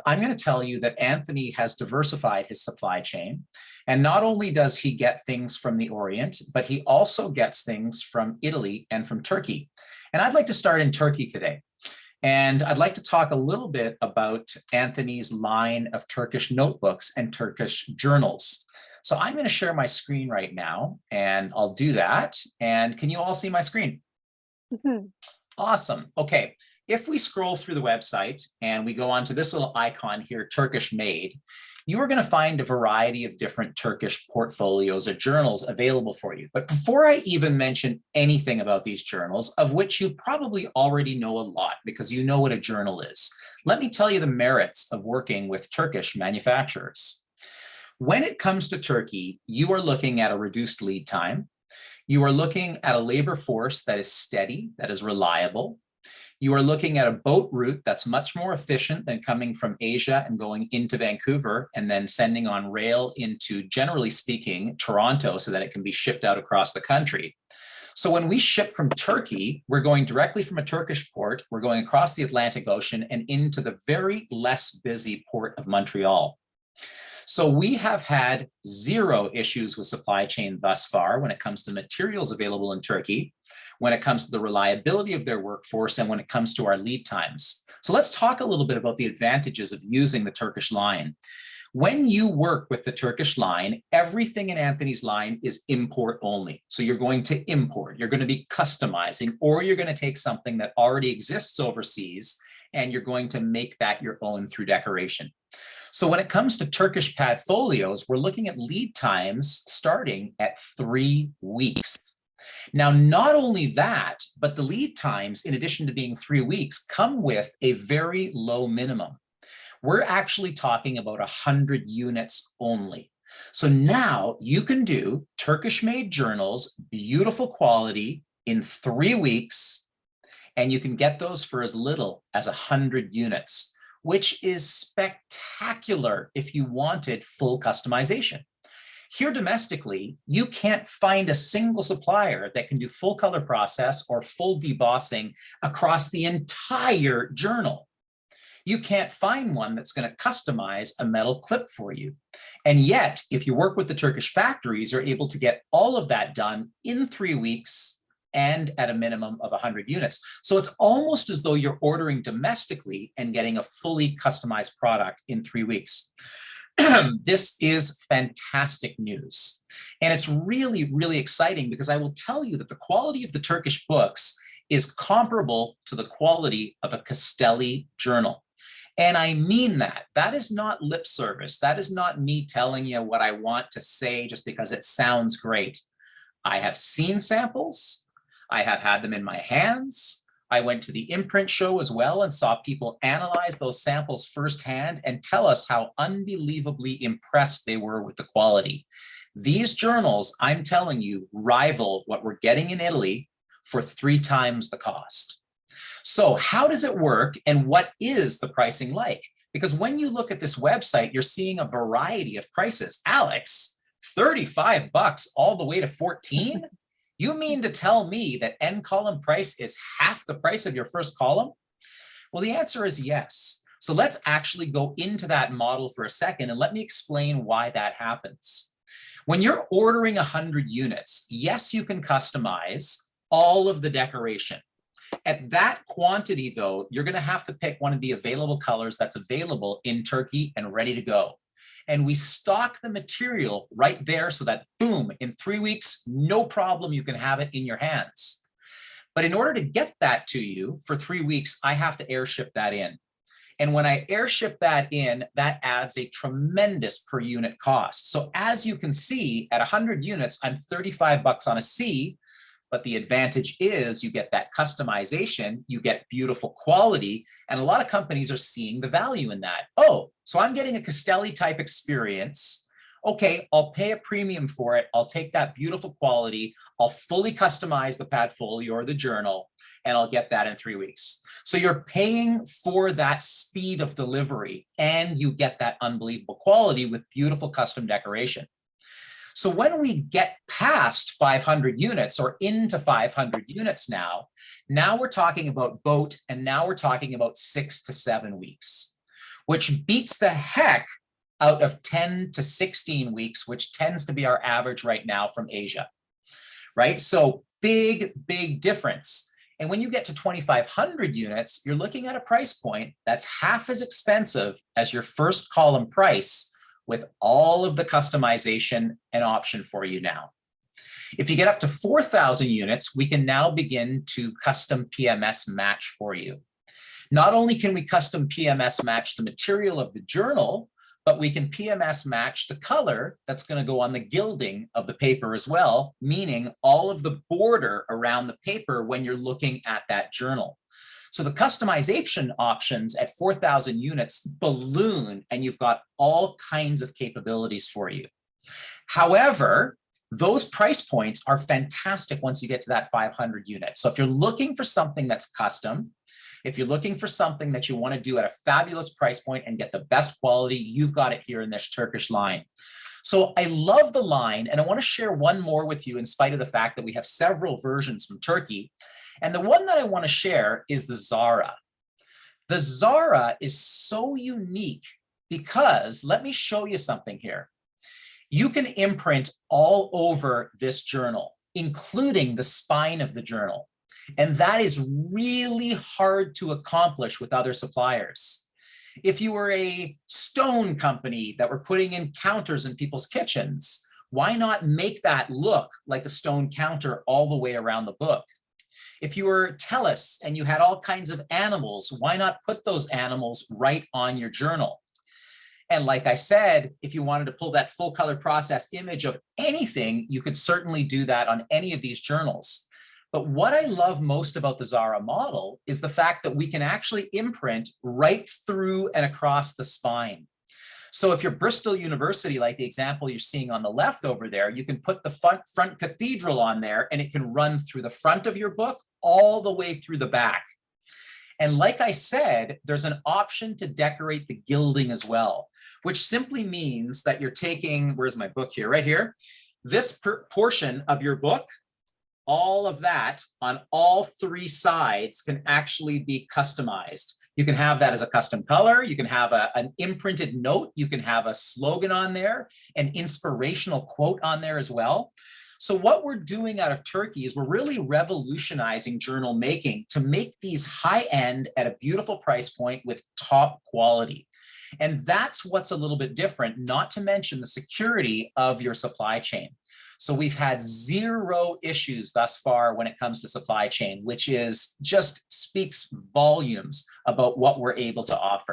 I'm going to tell you that Anthony has diversified his supply chain. And not only does he get things from the Orient, but he also gets things from Italy and from Turkey. And I'd like to start in Turkey today. And I'd like to talk a little bit about Anthony's line of Turkish notebooks and Turkish journals. So I'm going to share my screen right now, and I'll do that. And can you all see my screen? Mm-hmm. Awesome. Okay. If we scroll through the website and we go on to this little icon here, Turkish-made, you are going to find a variety of different Turkish portfolios or journals available for you. But before I even mention anything about these journals, of which you probably already know a lot because you know what a journal is, let me tell you the merits of working with Turkish manufacturers. When it comes to Turkey, you are looking at a reduced lead time. You are looking at a labor force that is steady, that is reliable. You are looking at a boat route that's much more efficient than coming from Asia and going into Vancouver and then sending on rail into, generally speaking, Toronto so that it can be shipped out across the country. So when we ship from Turkey, we're going directly from a Turkish port, we're going across the Atlantic Ocean and into the very less busy port of Montreal. So we have had zero issues with supply chain thus far when it comes to materials available in Turkey, when it comes to the reliability of their workforce, and when it comes to our lead times. So let's talk a little bit about the advantages of using the Turkish line. When you work with the Turkish line, everything in Anthony's line is import only. So you're going to import, you're going to be customizing, or you're going to take something that already exists overseas and you're going to make that your own through decoration. So when it comes to Turkish padfolios, we're looking at lead times starting at 3 weeks. Now, not only that, but the lead times, in addition to being 3 weeks, come with a very low minimum. We're actually talking about 100 units only. So now you can do Turkish-made journals, beautiful quality, in 3 weeks, and you can get those for as little as 100 units. Which is spectacular if you wanted full customization. Here domestically, you can't find a single supplier that can do full color process or full debossing across the entire journal. You can't find one that's going to customize a metal clip for you. And yet, if you work with the Turkish factories, you're able to get all of that done in 3 weeks and at a minimum of 100 units. So it's almost as though you're ordering domestically and getting a fully customized product in 3 weeks. This is fantastic news. And it's really, really exciting because I will tell you that the quality of the Turkish books is comparable to the quality of a Castelli journal. And I mean that. That is not lip service. That is not me telling you what I want to say just because it sounds great. I have seen samples. I have had them in my hands. I went to the imprint show as well and saw people analyze those samples firsthand and tell us how unbelievably impressed they were with the quality. These journals, I'm telling you, rival what we're getting in Italy for 3 times the cost. So how does it work and what is the pricing like? Because when you look at this website, you're seeing a variety of prices. Alex, $35 all the way to 14? You mean to tell me that end column price is half the price of your first column? Well, the answer is yes. So let's actually go into that model for a second and let me explain why that happens. When you're ordering 100 units, yes, you can customize all of the decoration. At that quantity, though, you're going to have to pick one of the available colors that's available in Turkey and ready to go. And we stock the material right there so that, boom, in 3 weeks, no problem, you can have it in your hands. But in order to get that to you for 3 weeks, I have to airship that in. And when I airship that in, that adds a tremendous per unit cost. So as you can see, at 100 units, I'm $35 on a C. But the advantage is you get that customization, you get beautiful quality, and a lot of companies are seeing the value in that. Oh, so I'm getting a Castelli type experience. Okay, I'll pay a premium for it. I'll take that beautiful quality. I'll fully customize the padfolio or the journal, and I'll get that in 3 weeks. So you're paying for that speed of delivery, and you get that unbelievable quality with beautiful custom decoration. So when we get past 500 units or into 500 units now we're talking about boat, and now we're talking about 6 to 7 weeks. which beats the heck out of 10 to 16 weeks, which tends to be our average right now from Asia, right? So big, big difference. And when you get to 2,500 units, you're looking at a price point that's half as expensive as your first column price, with all of the customization and option for you now. If you get up to 4,000 units, we can now begin to custom PMS match for you. Not only can we custom PMS match the material of the journal, but we can PMS match the color that's going to go on the gilding of the paper as well, meaning all of the border around the paper when you're looking at that journal. So the customization options at 4,000 units balloon, and you've got all kinds of capabilities for you. However, those price points are fantastic once you get to that 500 units. So if you're looking for something that's custom, if you're looking for something that you want to do at a fabulous price point and get the best quality, you've got it here in this Turkish line. So I love the line, and I want to share one more with you in spite of the fact that we have several versions from Turkey. And the one that I want to share is the Zara. The Zara is so unique because, let me show you something here. You can imprint all over this journal, including the spine of the journal. And that is really hard to accomplish with other suppliers. If you were a stone company that were putting in counters in people's kitchens, why not make that look like a stone counter all the way around the book? If you were Tellus and you had all kinds of animals, why not put those animals right on your journal? And like I said, if you wanted to pull that full color process image of anything, you could certainly do that on any of these journals. But what I love most about the Zara model is the fact that we can actually imprint right through and across the spine. So if you're Bristol University, like the example you're seeing on the left over there, you can put the front cathedral on there and it can run through the front of your book all the way through the back. And like I said, there's an option to decorate the gilding as well, which simply means that you're taking, where's my book here, right here, this portion of your book, all of that on all three sides can actually be customized. You can have that as a custom color. You can have an imprinted note. You can have a slogan on there, an inspirational quote on there as well. So what we're doing out of Turkey is we're really revolutionizing journal making to make these high-end at a beautiful price point with top quality. And that's what's a little bit different, not to mention the security of your supply chain. So we've had zero issues thus far when it comes to supply chain, which is just speaks volumes about what we're able to offer.